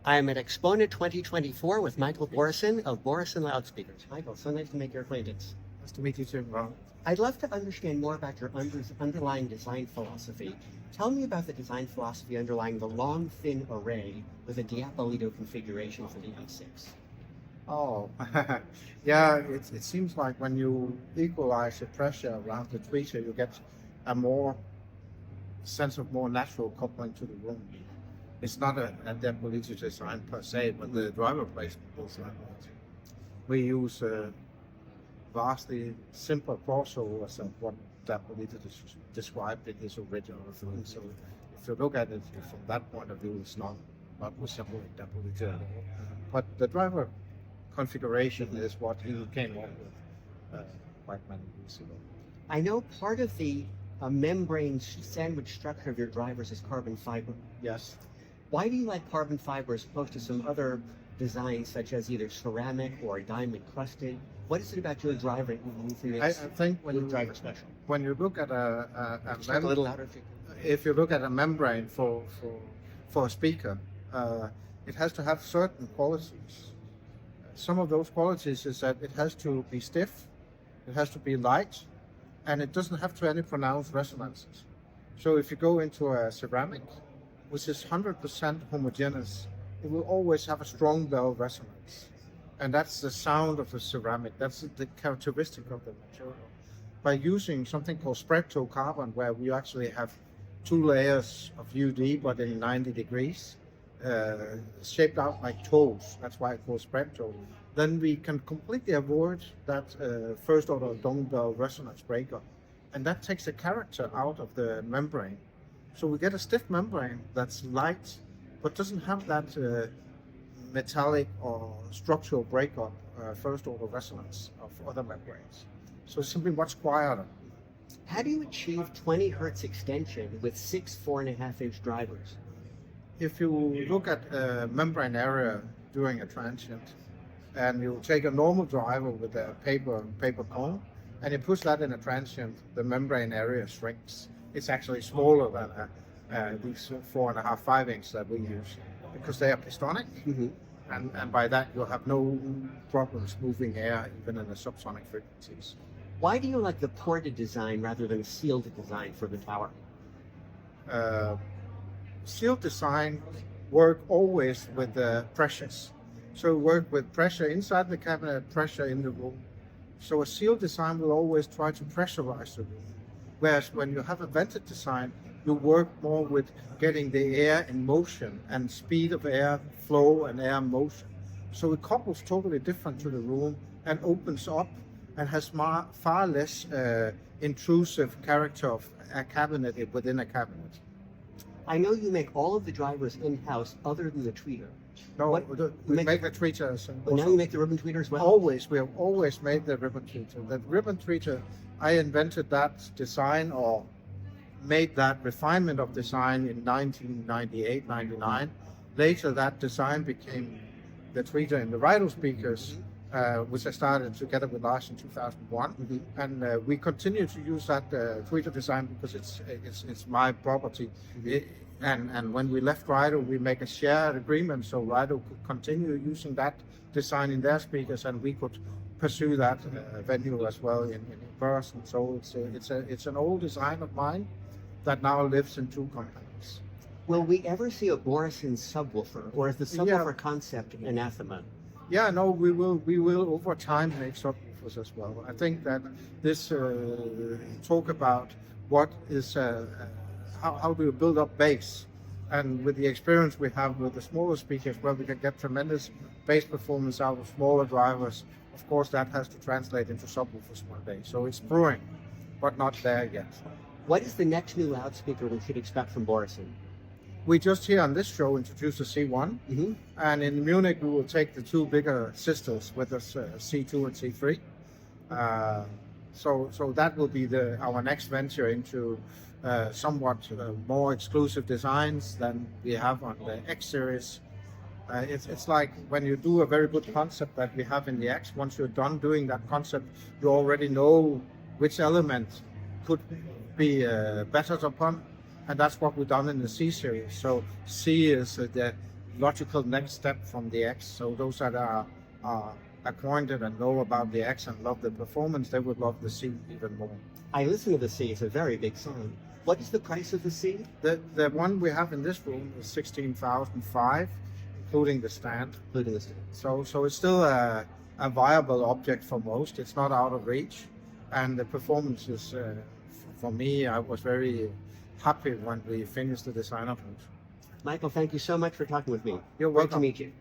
I am at AXPONA 2024 with Michael Borresen of Borresen Loudspeakers. Michael, so nice to make your acquaintance. Nice to meet you too, Ron. I'd love to understand more about your underlying design philosophy. Tell me about the design philosophy underlying the long, thin array with a Diapolito configuration for the M6. Oh, yeah, it seems like when you equalize the pressure around the tweeter, you get a more sense of more natural coupling to the room. It's not a Diapolito design per se, but the driver placement is like that. We use a vastly simpler crossovers than what Diapolito described in his original film. So if you look at it from that point of view, it's not resembling Diapolito at all. But the driver configuration is what he came up with quite many years ago. I know part of the membrane sandwich structure of your drivers is carbon fiber. Yes. Why do you like carbon fiber as opposed to some other designs such as either ceramic or diamond crusted? What is it about your driver you think I makes think your driver special? when you look at A little louder. if you look at a membrane for a speaker, it has to have certain qualities. Some of those qualities is that it has to be stiff, it has to be light, and it doesn't have to have any pronounced resonances. So if you go into a ceramic, which is 100% homogeneous, it will always have a strong bell resonance. And that's the sound of the ceramic. That's the characteristic of the material. By using something called spread-toe carbon, where we actually have two layers of UD, but in 90 degrees, shaped out like toes, that's why it's called spread-toe, then we can completely avoid that first order dome bell resonance breakup. And that takes the character out of the membrane. So we get a stiff membrane that's light, but doesn't have that metallic or structural breakup, first order resonance of other membranes. So it's simply much quieter. How do you achieve 20 hertz extension with 6 4.5-inch drivers? If you look at membrane area during a transient, and you take a normal driver with a paper cone, and you push that in a transient, the membrane area shrinks. It's actually smaller than these 4.5, 5-inch that we use, because they are pistonic, and by that you'll have no problems moving air even in the subsonic frequencies. Why do you like the ported design rather than sealed design for the tower? Sealed design work always with the pressures. So work with pressure inside the cabinet, pressure in the room. So a sealed design will always try to pressurize the room. Whereas when you have a vented design, you work more with getting the air in motion and speed of air flow and air motion. So it couples totally different to the room and opens up and has far less intrusive character of a cabinet within a cabinet. I know you make all of the drivers in-house other than the tweeter. No, we make the tweeters. But now you make the ribbon tweeter as well? Always, we have always made the ribbon tweeter. The ribbon tweeter, I invented that design or made that refinement of design in 1998, 99. Later, that design became the tweeter in the Rydell speakers, which I started together with Lars in 2001. And we continue to use that tweeter design because it's my property. And when we left Rydell, we make a shared agreement so Rydell could continue using that design in their speakers, and we could pursue that venue as well in Borresen. So it's an old design of mine that now lives in two companies. Will we ever see a Borresen subwoofer, or is the subwoofer concept anathema? Yeah, no, we will over time make subwoofers as well. I think that this talk about what is how do you build up bass, and with the experience we have with the smaller speakers where we can get tremendous bass performance out of smaller drivers, of course that has to translate into subwoofers one day. So it's brewing, but not there yet. What is the next new loudspeaker we should expect from Borresen? We just here on this show introduced the C1, and in Munich we will take the two bigger sisters with us, C2 and C3. So that will be our next venture into somewhat more exclusive designs than we have on the X series. It's like when you do a very good concept that we have in the X, once you're done doing that concept, you already know which element could be bettered upon, and that's what we've done in the C series. So C is the logical next step from the X. So those that are acquainted and know about the X and love the performance, they would love the C even more. I listen to the C. It's a very big sound. What is the price of the C? The one we have in this room is 16,500, including the stand. Including the stand. So it's still a viable object for most. It's not out of reach, and the performance is, for me, I was very happy when we finished the design of it. Michael, thank you so much for talking with me. You're Great to welcome. meet you.